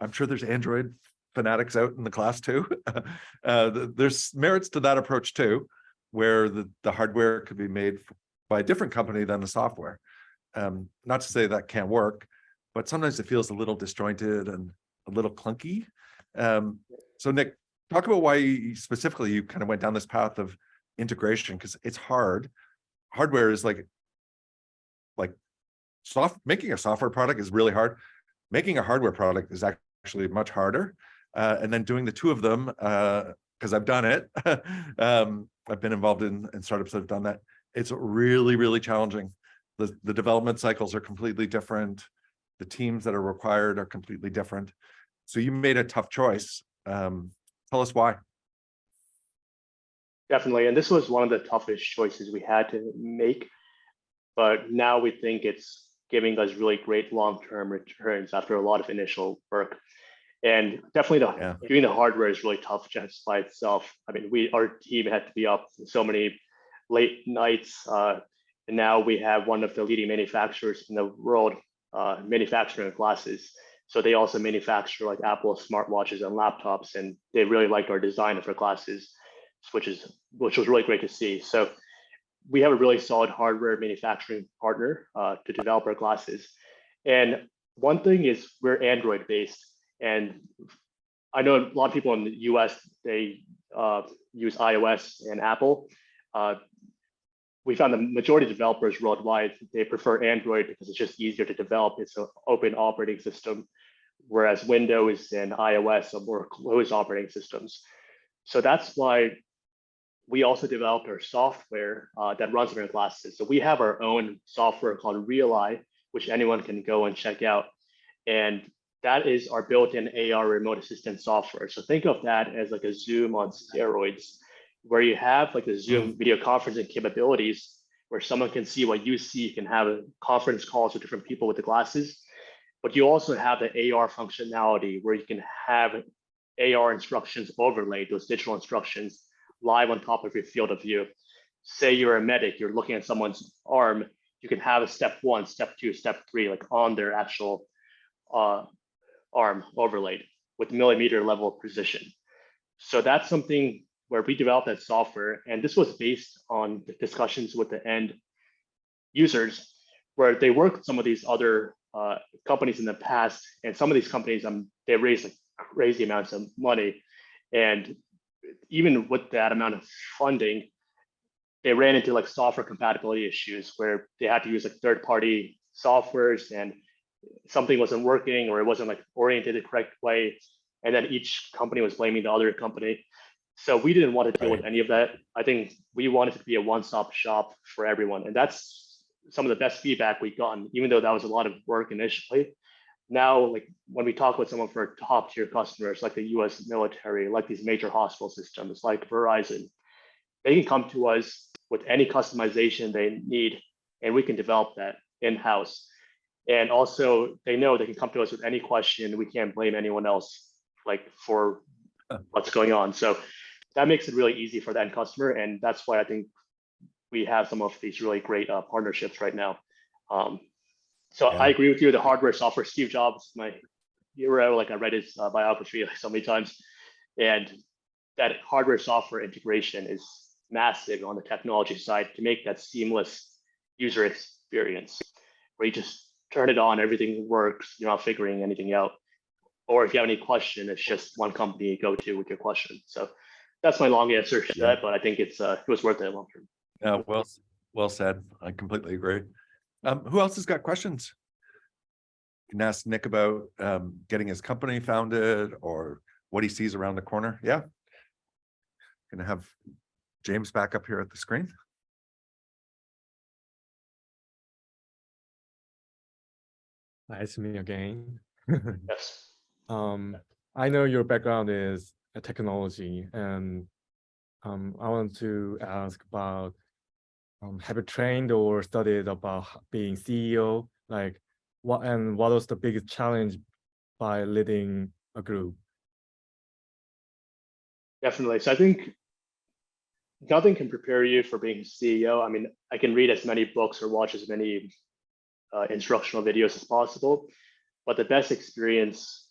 I'm sure there's Android fanatics out in the class too. There's merits to that approach too, where the hardware could be made by a different company than the software. Not to say that can't work, but sometimes it feels a little disjointed and a little clunky. So Nick, talk about why specifically you kind of went down this path of integration, because it's hard. Hardware is like making a software product is really hard. Making a hardware product is actually much harder. And then doing the two of them, because I've done it. I've been involved in startups that have done that. It's really, really challenging. The development cycles are completely different. The teams that are required are completely different. So you made a tough choice. Tell us why. Definitely. And this was one of the toughest choices we had to make. But now we think it's giving us really great long-term returns after a lot of initial work. And definitely doing the hardware is really tough just by itself. I mean, our team had to be up so many late nights. And now we have one of the leading manufacturers in the world manufacturing glasses. So they also manufacture like Apple smartwatches and laptops, and they really liked our design of our glasses, which was really great to see. So we have a really solid hardware manufacturing partner to develop our glasses. And one thing is we're Android based. And I know a lot of people in the US, they use iOS and Apple. We found the majority of developers worldwide, they prefer Android because it's just easier to develop. It's an open operating system, whereas Windows and iOS are more closed operating systems. So that's why we also developed our software that runs on our glasses. So we have our own software called Real-Eye, which anyone can go and check out. And that is our built-in AR remote assistant software. So think of that as like a Zoom on steroids, where you have like the Zoom video conferencing capabilities, where someone can see what you see, you can have a conference calls with different people with the glasses, but you also have the AR functionality where you can have AR instructions overlaid, those digital instructions live on top of your field of view. Say you're a medic, you're looking at someone's arm, you can have a step 1, step 2, step 3, like on their actual arm overlaid with millimeter level precision. So that's something where we developed that software. And this was based on the discussions with the end users, where they worked with some of these other companies in the past. And some of these companies, they raised like crazy amounts of money. And even with that amount of funding, they ran into like software compatibility issues where they had to use like third-party softwares and something wasn't working or it wasn't like oriented the correct way. And then each company was blaming the other company. So we didn't want to deal with any of that. I think we wanted to be a one-stop shop for everyone. And that's some of the best feedback we've gotten, even though that was a lot of work initially. Now, like when we talk with someone for top tier customers, like the US military, like these major hospital systems, like Verizon, they can come to us with any customization they need, and we can develop that in-house. And also they know they can come to us with any question. We can't blame anyone else like for what's going on. So that makes it really easy for the end customer. And that's why I think we have some of these really great partnerships right now. I agree with you, the hardware, software, Steve Jobs, my hero, like I read his biography like so many times. And that hardware software integration is massive on the technology side to make that seamless user experience where you just turn it on, everything works, you're not figuring anything out. Or if you have any question, it's just one company you go to with your question. So that's my long answer to that, but I think it was worth it long term. Yeah, well said. I completely agree. Who else has got questions? You can ask Nick about getting his company founded or what he sees around the corner. Yeah. Gonna have James back up here at the screen. It's me again. Yes. I know your background is a technology, and I want to ask about have you trained or studied about being CEO? Like what was the biggest challenge by leading a group? Definitely. So I think nothing can prepare you for being a CEO. I mean, I can read as many books or watch as many instructional videos as possible, but the best experience,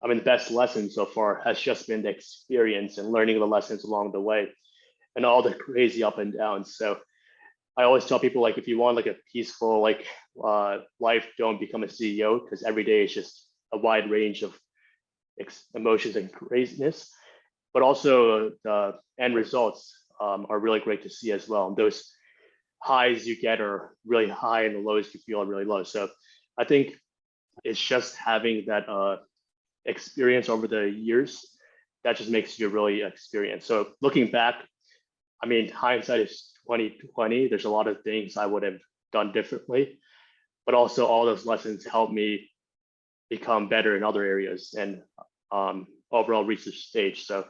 the best lesson so far has just been the experience and learning the lessons along the way and all the crazy up and downs. So I always tell people, like, if you want like a peaceful life, don't become a CEO, because every day is just a wide range of emotions and craziness. But also the end results are really great to see as well. And those highs you get are really high, and the lows you feel are really low. So I think it's just having that experience over the years that just makes you really experienced. So looking back, hindsight is 2020. There's a lot of things I would have done differently, but also all those lessons helped me become better in other areas and overall reach this stage. So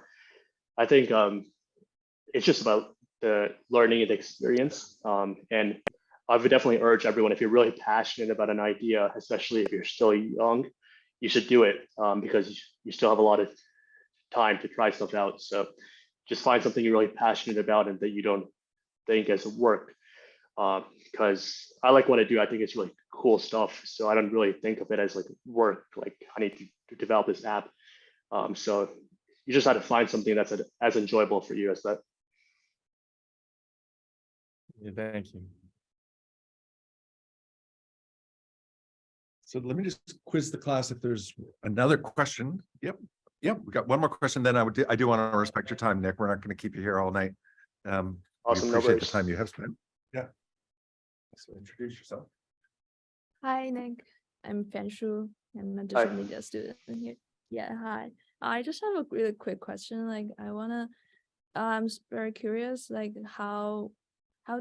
I think it's just about the learning and the experience. And I would definitely urge everyone, if you're really passionate about an idea, especially if you're still young, you should do it because you still have a lot of time to try stuff out. So just find something you're really passionate about and that you don't think as work. Because I like what I do. I think it's really cool stuff. So I don't really think of it as like work, like I need to develop this app. So you just have to find something that's as enjoyable for you as that. Yeah, thank you. So let me just quiz the class if there's another question. Yep. We got one more question. Then I do want to respect your time, Nick. We're not going to keep you here all night. We Awesome, no appreciate the worries. time you have spent. Yeah. So introduce yourself. Hi, Nick. I'm Fanshu. I'm a Hi. digital media student here. Yeah, hi. I just have a really quick question. I'm very curious, like how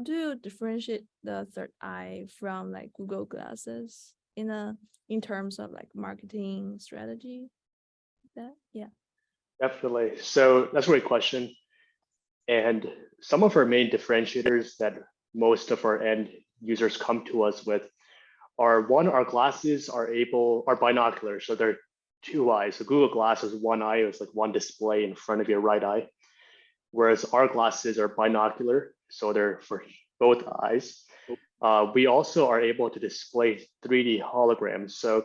do you differentiate the third eye from like Google glasses in terms of like marketing strategy? Yeah. Definitely. So that's a great question. And some of our main differentiators that most of our end users come to us with are one, our glasses are binocular. So they're two eyes. So Google Glass is one eye, it's like one display in front of your right eye. Whereas our glasses are binocular. So they're for both eyes. We also are able to display 3D holograms. So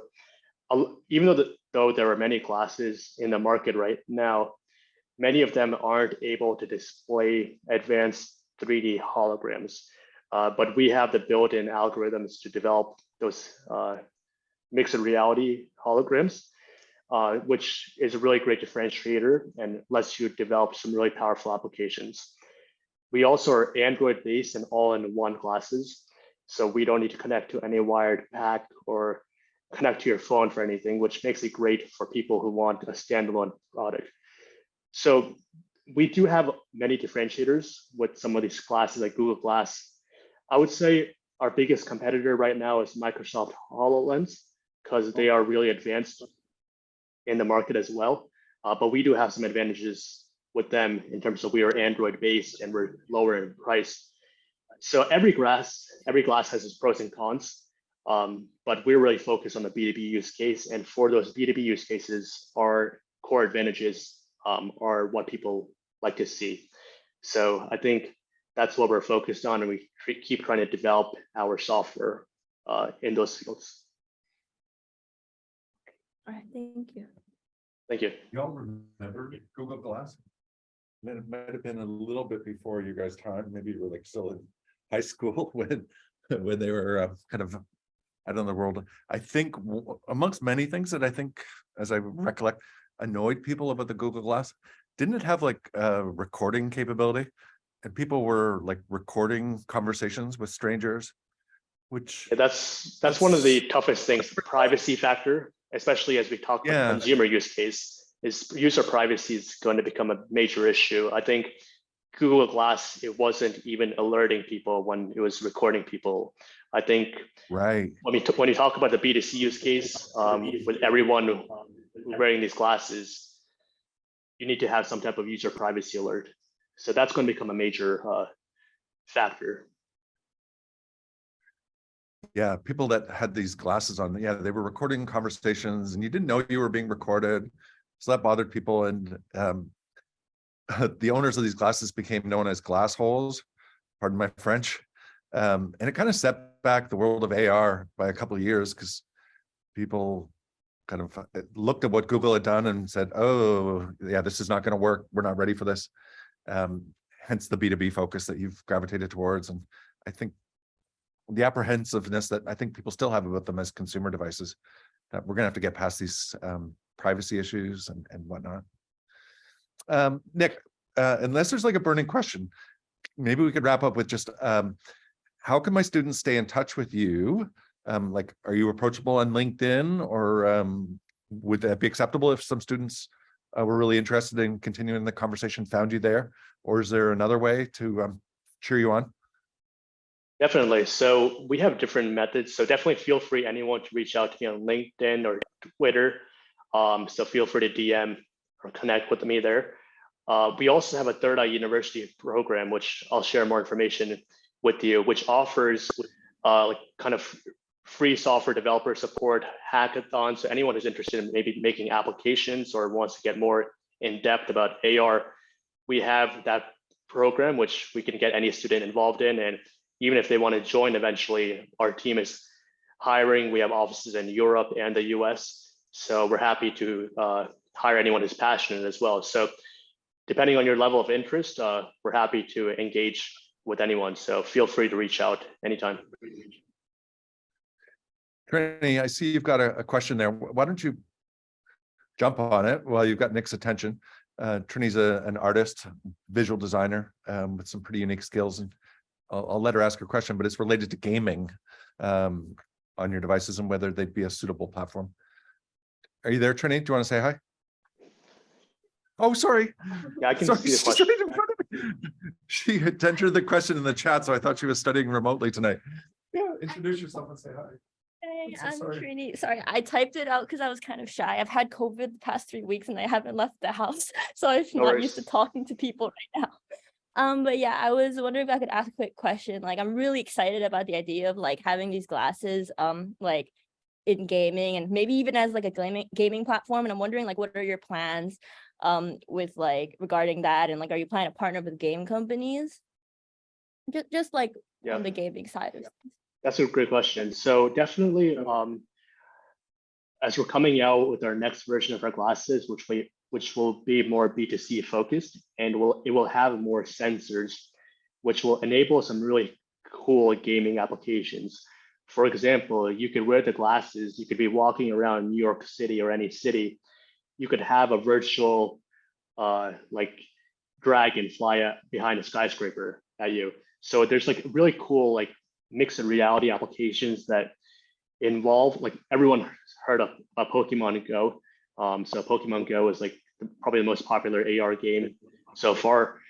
even though there are many glasses in the market right now, many of them aren't able to display advanced 3D holograms. But we have the built-in algorithms to develop those mixed reality holograms, which is a really great differentiator and lets you develop some really powerful applications. We also are Android-based and all-in-one glasses. So we don't need to connect to any wired pack or connect to your phone for anything, which makes it great for people who want a standalone product. So we do have many differentiators with some of these glasses like Google Glass. I would say our biggest competitor right now is Microsoft HoloLens because they are really advanced in the market as well. But we do have some advantages with them in terms of we are Android based and we're lower in price. So every glass has its pros and cons, but we're really focused on the B2B use case. And for those B2B use cases, our core advantages are what people like to see. So I think that's what we're focused on, and we keep trying to develop our software in those fields. All right, thank you. Thank you. Y'all remember Google Glass? It might have been a little bit before you guys' time. Maybe you were like still in high school when they were kind of out in the world. I think amongst many things that I think, as I recollect, annoyed people about the Google Glass, didn't it have like a recording capability? And people were like recording conversations with strangers, which Yeah, that's one of the toughest things, the privacy factor, especially as we talk about consumer use case, is user privacy is going to become a major issue. I think Google Glass, it wasn't even alerting people when it was recording people. I think right. When you talk about the B2C use case, with everyone wearing these glasses, you need to have some type of user privacy alert. So that's going to become a major factor. Yeah, people that had these glasses on, yeah, they were recording conversations and you didn't know you were being recorded. So that bothered people. And the owners of these glasses became known as glass holes, pardon my French. And it kind of set back the world of AR by a couple of years because people kind of looked at what Google had done and said, oh, yeah, this is not going to work. We're not ready for this. Hence the B2B focus that you've gravitated towards. And I think the apprehensiveness that I think people still have about them as consumer devices, that we're going to have to get past these privacy issues and whatnot. Nick, unless there's like a burning question, maybe we could wrap up with just how can my students stay in touch with you? Like, are you approachable on LinkedIn, or would that be acceptable if some students were really interested in continuing the conversation, found you there? Or is there another way to cheer you on? Definitely. So we have different methods. So definitely feel free, anyone, to reach out to me on LinkedIn or Twitter. So feel free to DM or connect with me there. We also have a Third Eye University program, which I'll share more information with you, which offers like kind of free software developer support, hackathons. So anyone who's interested in maybe making applications or wants to get more in depth about AR, we have that program, which we can get any student involved in. And even if they want to join eventually, our team is hiring. We have offices in Europe and the US. So we're happy to hire anyone who's passionate as well. So depending on your level of interest, we're happy to engage with anyone. So feel free to reach out anytime. Trini, I see you've got a question there. Why don't you jump on it while you've got Nick's attention? Trini's an artist, visual designer with some pretty unique skills, and I'll let her ask her question, but it's related to gaming on your devices and whether they'd be a suitable platform. Are you there, Trini? Do you want to say hi? Oh, sorry. Yeah, I can Sorry, see the she's question. right in front of me. She had entered the question in the chat, so I thought she was studying remotely tonight. Yeah, introduce yourself and say hi. Hey, I'm so I'm sorry. Trini. Sorry, I typed it out because I was kind of shy. I've had COVID the past 3 weeks and I haven't left the house, so I'm No not used to worries. talking to people right now. But yeah, I was wondering if I could ask a quick question. Like, I'm really excited about the idea of like having these glasses, like in gaming and maybe even as like a gaming platform. And I'm wondering like, what are your plans, with like regarding that? And like, are you planning to partner with game companies? Just like Yeah. on the gaming side of things. That's a great question. So definitely, as we're coming out with our next version of our glasses, which will be more B2C focused, and it will have more sensors, which will enable some really cool gaming applications. For example, you could wear the glasses, you could be walking around New York City or any city. You could have a virtual like dragon fly behind a skyscraper at you. So there's like really cool like mixed reality applications that involve, like, everyone heard of Pokemon Go. So Pokemon Go is like probably the most popular AR game so far.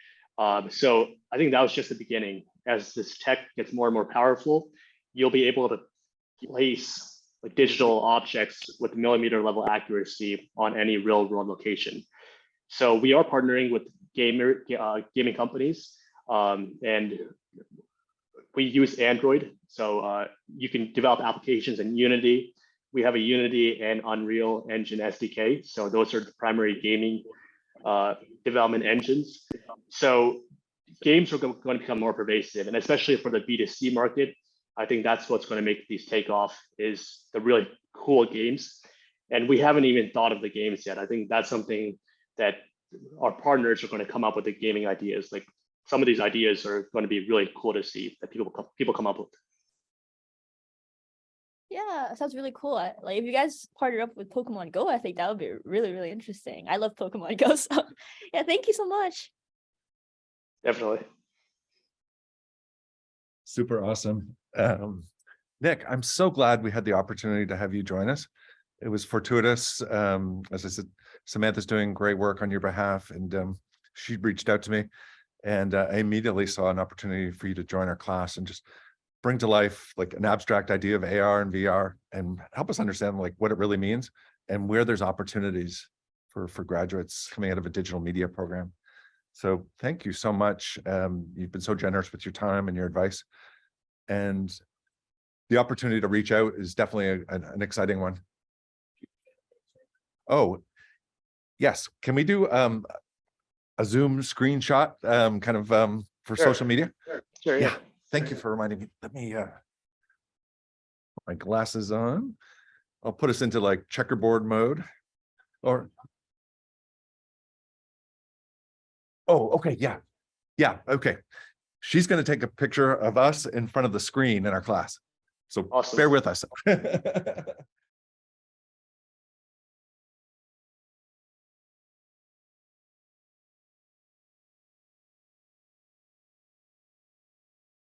So I think that was just the beginning. As this tech gets more and more powerful, you'll be able to place like digital objects with millimeter level accuracy on any real world location. So we are partnering with gaming companies, and we use Android. So you can develop applications in Unity. We have a Unity and Unreal Engine SDK. So those are the primary gaming development engines. So games are going to become more pervasive, and especially for the B2C market, I think that's what's going to make these take off, is the really cool games. And we haven't even thought of the games yet. I think that's something that our partners are going to come up with, the gaming ideas. Like, some of these ideas are going to be really cool to see that people come up with. Yeah, sounds really cool. Like, if you guys partnered up with Pokemon Go, I think that would be really, really interesting. I love Pokemon Go, so yeah, thank you so much. Definitely. Super awesome. Nick, I'm so glad we had the opportunity to have you join us. It was fortuitous. As I said, Samantha's doing great work on your behalf, and she reached out to me, and I immediately saw an opportunity for you to join our class and just bring to life like an abstract idea of AR and VR and help us understand like what it really means and where there's opportunities for graduates coming out of a digital media program. So thank you so much. You've been so generous with your time and your advice, and the opportunity to reach out is definitely an exciting one. Oh, yes. Can we do a Zoom screenshot for Sure. social media? Sure. Yeah. Thank you for reminding me. Let me put my glasses on. I'll put us into like checkerboard mode. Or oh, okay, yeah. Yeah, okay. She's going to take a picture of us in front of the screen in our class. So Awesome. bear with us.